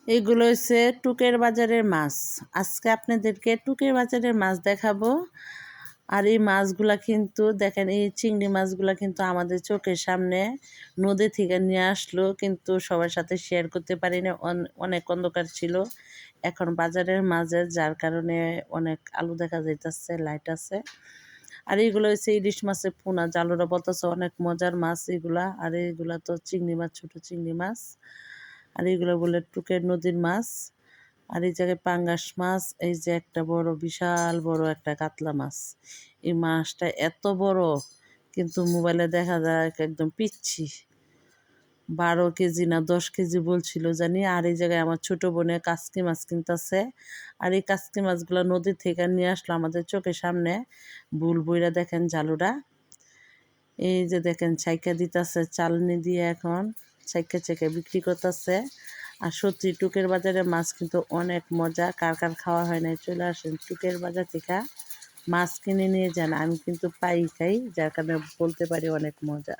এইগুলো হচ্ছে টুকের বাজারের মাছ। আজকে আপনাদেরকে টুকের বাজারের মাছ দেখাবো। আর এই মাছগুলা কিন্তু দেখেন, এই চিংড়ি মাছগুলা কিন্তু আমাদের চোখের সামনে নদী থেকে নিয়ে আসলো, কিন্তু সবার সাথে শেয়ার করতে পারিনি, অনেক অন্ধকার ছিল। এখন বাজারের মাঝে, যার কারণে অনেক আলো দেখা যাইতেছে, লাইট আছে। আর এইগুলো হচ্ছে ইলিশ মাছের পোনা, জালুরা বলতেছে, অনেক মজার মাছ এগুলা। আর এইগুলা তো চিংড়ি মাছ, ছোট চিংড়ি মাছ। আর এইগুলো বলে টুকের নদীর মাছ। আর এই জায়গায় পাঙ্গাস মাছ, এই যে একটা বড়, বিশাল বড় একটা কাতলা মাছ। এই মাছটা এত বড়, কিন্তু মোবাইলে দেখা যায় একদম পিচ্ছি। 12 কেজি না 10 কেজি বলছিল জানি। আর এই জায়গায় আমার ছোট বোনে কাসকি মাছ কিনতেছে। আর এই কাসকি মাছগুলো নদী থেকে নিয়ে আসলো আমাদের চোখের সামনে। বুল বইরা দেখেন জালুরা, এই যে দেখেন ছাইকা দিতেছে চালনি দিয়ে, এখন ছাইকা ছাইকা বিক্রি করতেছে। আর সত্যি টুকের বাজারে মাছ কিন্তু অনেক মজা। কার কার খাওয়া হয় নাই, চলে আসেন টুকের বাজার থেকে মাছ কিনে নিয়ে যান। আমি কিন্তু পাই খাই, যার কারণে বলতে পারি অনেক মজা।